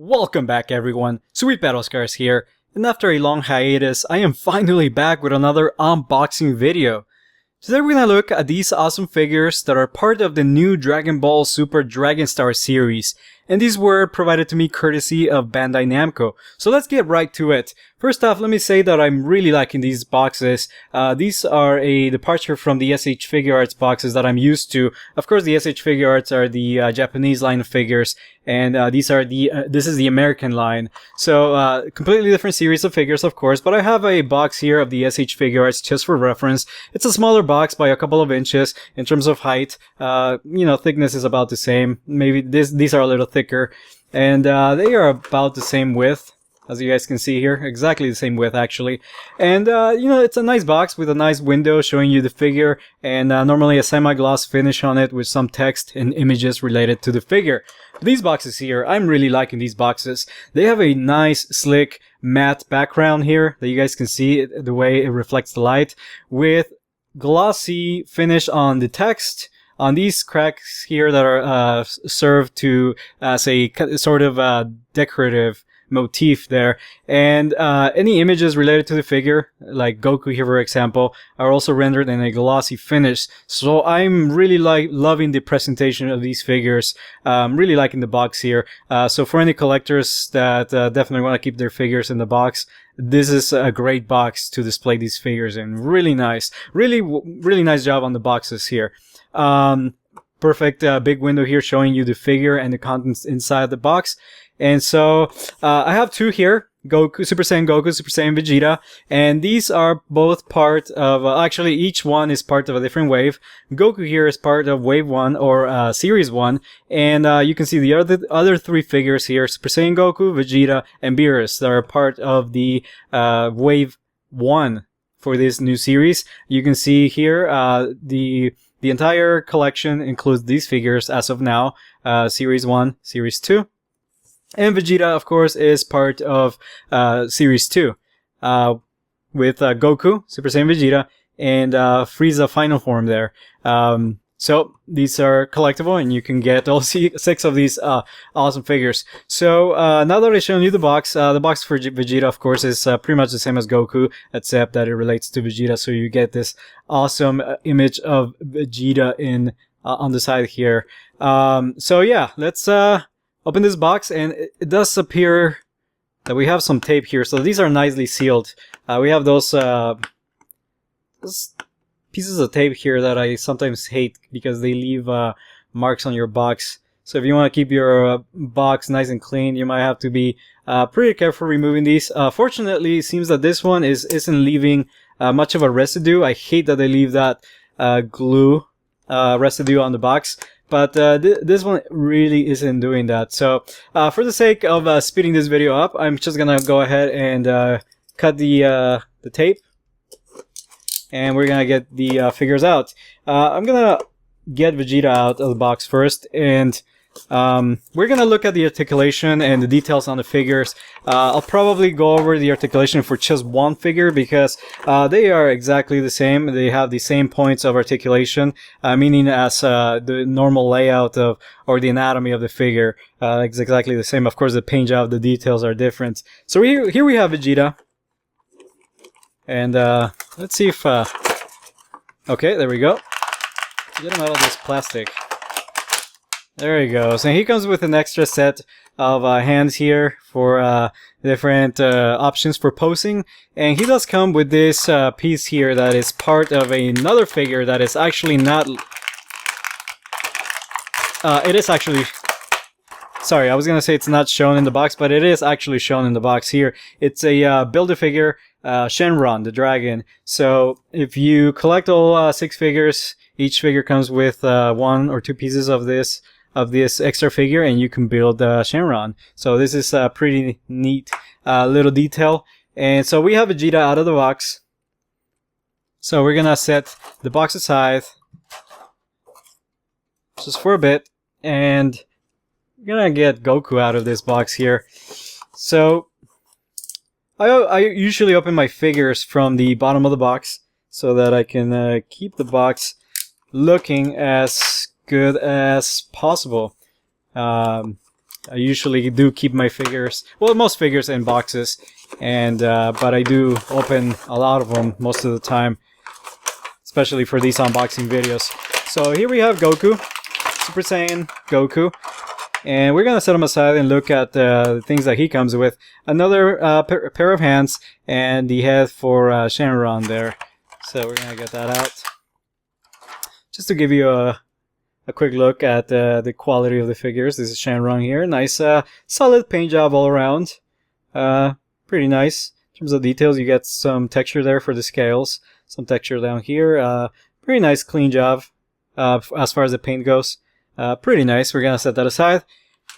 Welcome back everyone, SweetBattlescars here, and after a long hiatus, I am finally back with another unboxing video. Today we're gonna look at these awesome figures that are part of the new Dragon Ball Super Dragonstar series, and these were provided to me courtesy of Bandai Namco. So let's get right to it. First off, let me say that I'm really liking these boxes. These are a departure from the SH Figure Arts boxes that I'm used to. Of course, the SH Figure Arts are the Japanese line of figures, and this is the American line. So completely different series of figures, of course. But I have a box here of the SH Figure Arts just for reference. It's a smaller box by a couple of inches in terms of height. Thickness is about the same. Maybe these are a little thicker, and they are about the same width. As you guys can see here, exactly the same width actually. And it's a nice box with a nice window showing you the figure, and normally a semi-gloss finish on it with some text and images related to the figure. These boxes here, I'm really liking these boxes. They have a nice, slick, matte background here that you guys can see the way it reflects the light, with glossy finish on the text, on these cracks here that are served to as a sort of decorative motif there, and any images related to the figure, like Goku here for example, are also rendered in a glossy finish. So I'm really loving the presentation of these figures. Really liking the box here. So for any collectors that definitely want to keep their figures in the box, this is a great box to display these figures in. Really nice, really nice job on the boxes here. Perfect big window here showing you the figure and the contents inside the box. And so I have two here, Super Saiyan Goku, Super Saiyan Vegeta, and these are both part of, actually each one is part of a different wave. Goku here is part of Wave 1, or Series 1, and you can see the other three figures here, Super Saiyan Goku, Vegeta, and Beerus, that are part of the Wave 1 for this new series. You can see here the entire collection includes these figures as of now, Series 1, Series 2. And Vegeta, of course, is part of Series 2 with Goku, Super Saiyan Vegeta, and Frieza final form there. So these are collectible, and you can get all 6 of these awesome figures. So now that I've shown you the box for Vegeta, of course, is pretty much the same as Goku, except that it relates to Vegeta. So you get this awesome image of Vegeta in on the side here. So yeah, let's open this box, and it does appear that we have some tape here. So these are nicely sealed. We have those pieces of tape here that I sometimes hate because they leave marks on your box. So if you want to keep your box nice and clean, you might have to be pretty careful removing these. Fortunately, it seems that this one isn't leaving much of a residue. I hate that they leave that glue residue on the box. But this one really isn't doing that. So for the sake of speeding this video up, I'm just gonna go ahead and cut the tape, and we're gonna get the figures out. I'm gonna get Vegeta out of the box first, and we're gonna look at the articulation and the details on the figures. I'll probably go over the articulation for just one figure because they are exactly the same. They have the same points of articulation, meaning as the normal layout of, or the anatomy of the figure, is exactly the same. Of course, the paint job, the details are different. So here we have Vegeta, and let's see if okay, there we go. Get him out of this plastic. There he goes. And he comes with an extra set of hands here for different options for posing. And he does come with this piece here that is part of another figure that is actually not... it is actually... Sorry, I was going to say it's not shown in the box, but it is actually shown in the box here. It's a Build-A-Figure Shenron, the dragon. So if you collect all 6 figures, each figure comes with 1 or 2 pieces of this extra figure, and you can build Shenron. So this is a pretty neat little detail. And so we have Vegeta out of the box. So we're gonna set the box aside just for a bit, and we're gonna get Goku out of this box here. So I usually open my figures from the bottom of the box so that I can keep the box looking as good as possible. I usually do keep my figures, well, most figures in boxes, and but I do open a lot of them most of the time, especially for these unboxing videos. So here we have Goku, Super Saiyan Goku, and we're gonna set him aside and look at the things that he comes with. Another pair of hands and the head for Shenron there. So we're gonna get that out just to give you a quick look at the quality of the figures. This is Shenron here. Nice, solid paint job all around. Pretty nice. In terms of details, you get some texture there for the scales. Some texture down here. Pretty nice, clean job as far as the paint goes. Pretty nice. We're gonna set that aside.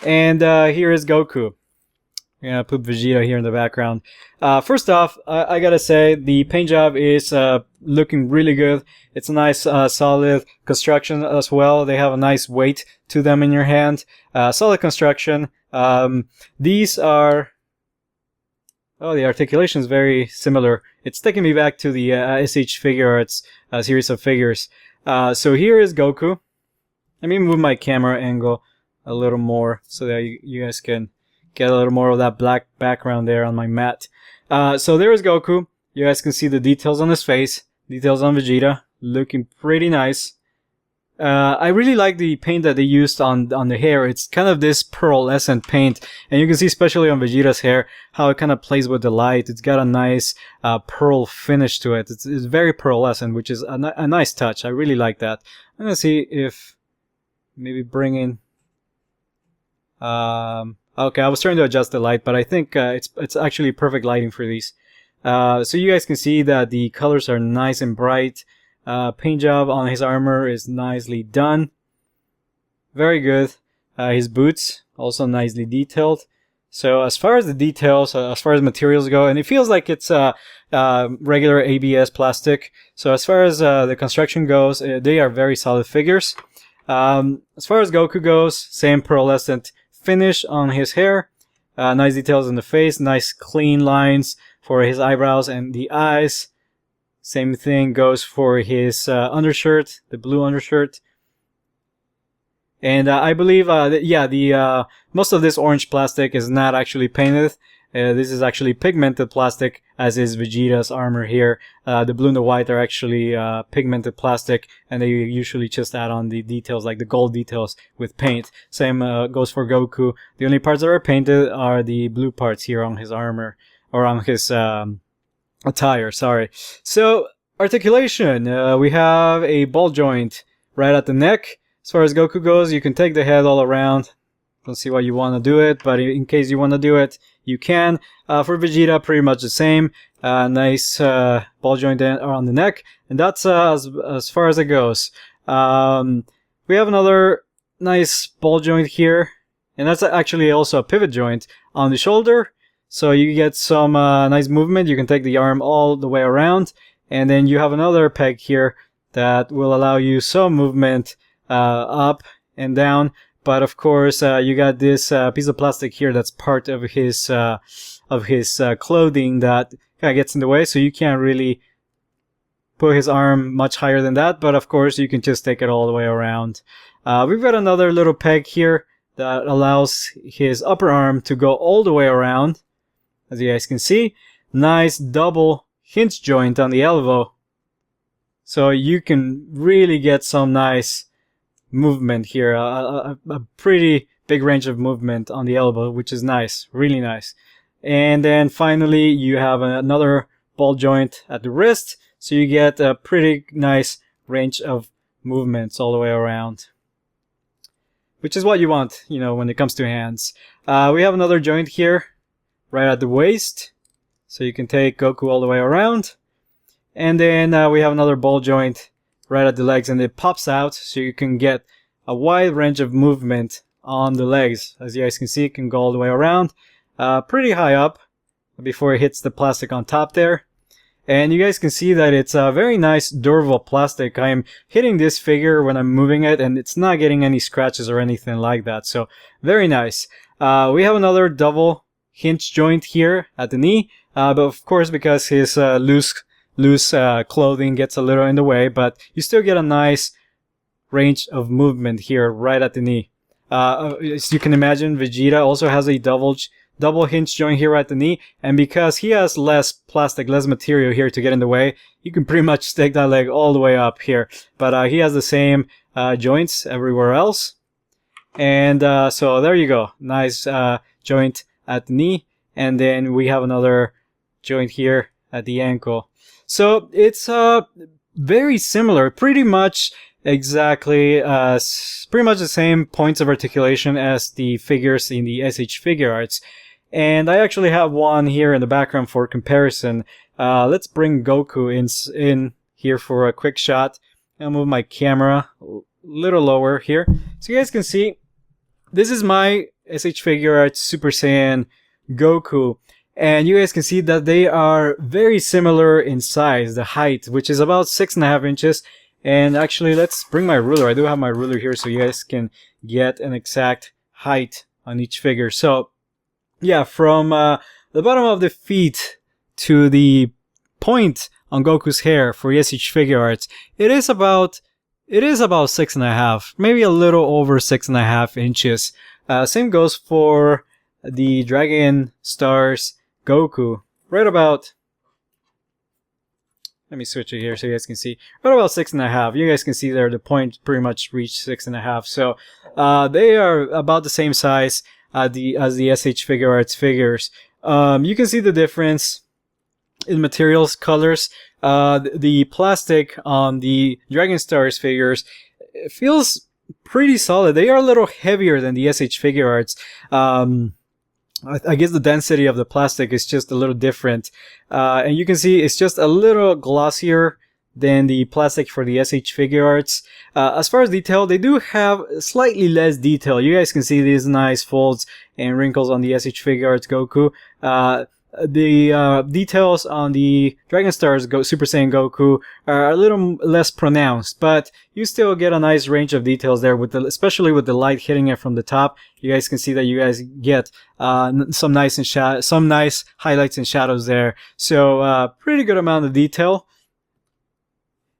And here is Goku. We're gonna put Vegeta here in the background. First off, I gotta say the paint job is looking really good. It's a nice, solid construction as well. They have a nice weight to them in your hand. Solid construction. These are... Oh, the articulation is very similar. It's taking me back to the SH Figure Arts series of figures. So here is Goku. Let me move my camera angle a little more so that you guys can get a little more of that black background there on my mat. So there is Goku. You guys can see the details on his face, details on Vegeta, looking pretty nice. I really like the paint that they used on the hair. It's kind of this pearlescent paint, and you can see especially on Vegeta's hair how it kind of plays with the light. It's got a nice pearl finish to it. It's very pearlescent, which is a nice touch. I really like that. I'm gonna see if maybe bring in. Okay, I was trying to adjust the light, but I think it's actually perfect lighting for these. So you guys can see that the colors are nice and bright. Paint job on his armor is nicely done. Very good. His boots also nicely detailed. So as far as the details, as far as materials go, and it feels like it's regular ABS plastic. So as far as the construction goes, they are very solid figures. As far as Goku goes, same pearlescent finish on his hair. Nice details in the face, nice clean lines for his eyebrows and the eyes. Same thing goes for his undershirt, the blue undershirt. And I believe, most of this orange plastic is not actually painted. This is actually pigmented plastic, as is Vegeta's armor here. The blue and the white are actually pigmented plastic, and they usually just add on the details, like the gold details, with paint. Same goes for Goku. The only parts that are painted are the blue parts here on his armor, or on his attire, sorry. So, articulation. We have a ball joint right at the neck. As far as Goku goes, you can take the head all around. Don't see why you want to do it, but in case you want to do it, you can. For Vegeta, pretty much the same. Nice ball joint on the neck. And that's as far as it goes. We have another nice ball joint here. And that's actually also a pivot joint on the shoulder. So you get some nice movement. You can take the arm all the way around. And then you have another peg here that will allow you some movement up and down. But of course, you got this piece of plastic here that's part of his clothing that kind of gets in the way. So you can't really put his arm much higher than that. But of course, you can just take it all the way around. We've got another little peg here that allows his upper arm to go all the way around. As you guys can see, nice double hinge joint on the elbow. So you can really get some nice movement here. A pretty big range of movement on the elbow, which is nice. Really nice. And then finally, you have another ball joint at the wrist. So you get a pretty nice range of movements all the way around. Which is what you want, you know, when it comes to hands. We have another joint here right at the waist, so you can take Goku all the way around. And then we have another ball joint right at the legs, and it pops out, so you can get a wide range of movement on the legs. As you guys can see, it can go all the way around, pretty high up before it hits the plastic on top there. And you guys can see that it's a very nice, durable plastic. I am hitting this figure when I'm moving it, and it's not getting any scratches or anything like that. So, very nice. We have another double hinge joint here at the knee. But of course, because his loose clothing gets a little in the way, but you still get a nice range of movement here right at the knee. As you can imagine, Vegeta also has a double hinge joint here at the knee, and because he has less plastic, less material here to get in the way, you can pretty much stick that leg all the way up here. But he has the same joints everywhere else. And so there you go. Nice joint at the knee. And then we have another joint here at the ankle. So it's very similar, pretty much exactly pretty much the same points of articulation as the figures in the SH Figure Arts. And I actually have one here in the background for comparison. Let's bring Goku in here for a quick shot. I'll move my camera a little lower here so you guys can see. This is my SH Figure Arts Super Saiyan Goku. And you guys can see that they are very similar in size, the height, which is about 6.5 inches. And actually, let's bring my ruler. I do have my ruler here so you guys can get an exact height on each figure. So, yeah, from the bottom of the feet to the point on Goku's hair for SH Figure Arts, it is about 6.5, maybe a little over 6.5 inches. Same goes for the DRAGONBALLs Goku, right about, let me switch it here so you guys can see, right about 6.5. You guys can see there the point pretty much reached 6.5. So they are about the same size as the SH Figure Arts figures. You can see the difference in materials, colors. The plastic on the DRAGONBALLs figures feels pretty solid. They are a little heavier than the SH Figure Arts. I guess the density of the plastic is just a little different. And you can see it's just a little glossier than the plastic for the SH Figure Arts. As far as detail, they do have slightly less detail. You guys can see these nice folds and wrinkles on the SH Figure Arts Goku. The details on the DRAGONBALLs Super Saiyan Goku are a little less pronounced, but you still get a nice range of details there, with especially with the light hitting it from the top. You guys can see that you guys get some nice highlights and shadows there. So pretty good amount of detail.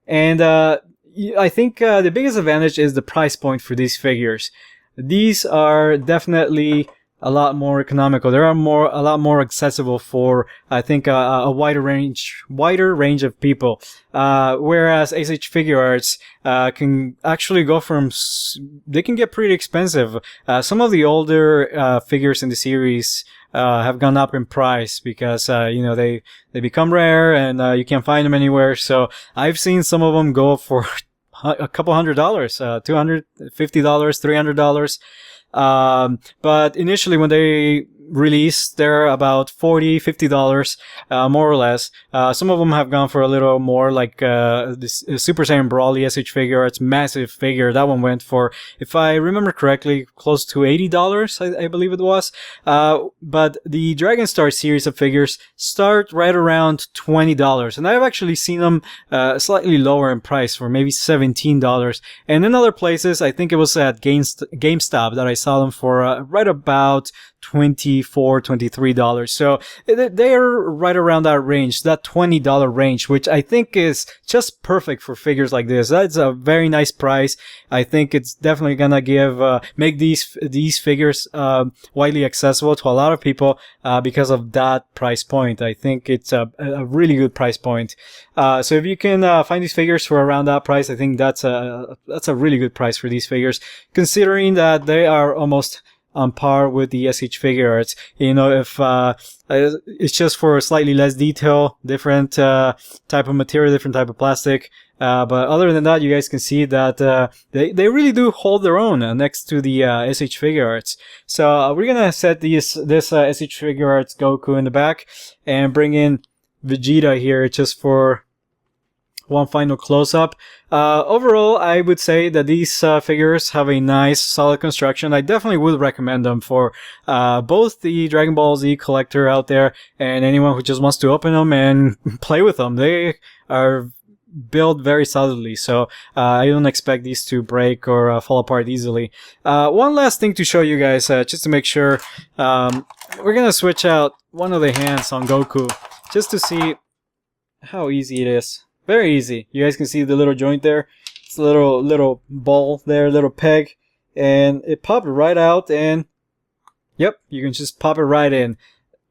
And I think the biggest advantage is the price point for these figures. These are definitely a lot more economical. They are a lot more accessible for, I think, a wider range of people. Whereas SH Figure Arts can actually go from, they can get pretty expensive. Some of the older figures in the series have gone up in price because you know, they become rare and you can't find them anywhere. So I've seen some of them go for a couple $100, $250, $300. But initially when they released, they're about $40, $50, more or less. Some of them have gone for a little more, like, this Super Saiyan Brawly SH Figure Arts massive figure. That one went for, if I remember correctly, close to $80, I believe it was. But the Dragon Star series of figures start right around $20. And I've actually seen them, slightly lower in price for maybe $17. And in other places, I think it was at GameStop that I saw them for, right about $24, $23. So they're right around that range, that $20 range, which I think is just perfect for figures like this. That's a very nice price. I think it's definitely gonna make these figures widely accessible to a lot of people because of that price point. I think it's a really good price point. So if you can find these figures for around that price, I think that's a really good price for these figures, considering that they are almost on par with the SH Figure Arts. You know, if it's just for slightly less detail, different type of material, different type of plastic. But other than that, you guys can see that they really do hold their own next to the SH Figure Arts. So we're gonna set this SH Figure Arts Goku in the back and bring in Vegeta here just for one final close-up. Overall, I would say that these figures have a nice, solid construction. I definitely would recommend them for both the Dragon Ball Z collector out there and anyone who just wants to open them and play with them. They are built very solidly, so I don't expect these to break or fall apart easily. One last thing to show you guys, just to make sure, we're gonna switch out one of the hands on Goku, just to see how easy it is. Very easy. You guys can see the little joint there. It's a little ball there, little peg. and it popped right out, and yep, you can just pop it right in.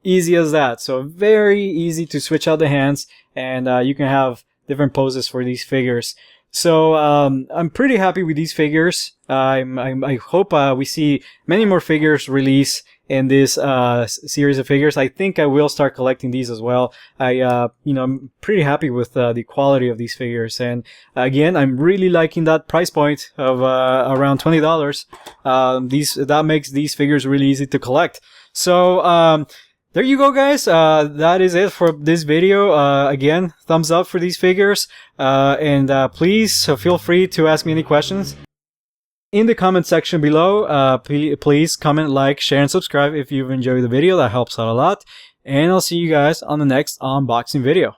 Easy as that. So very easy to switch out the hands, and you can have different poses for these figures. So I'm pretty happy with these figures. I hope we see many more figures release in this series of figures. I think I will start collecting these as well. I'm pretty happy with the quality of these figures, and again, I'm really liking that price point of around $20. That makes these figures really easy to collect. So there you go, guys. That is it for this video. Again, thumbs up for these figures, and please feel free to ask me any questions in the comment section below. Please comment, like, share, and subscribe if you've enjoyed the video. That helps out a lot. And I'll see you guys on the next unboxing video.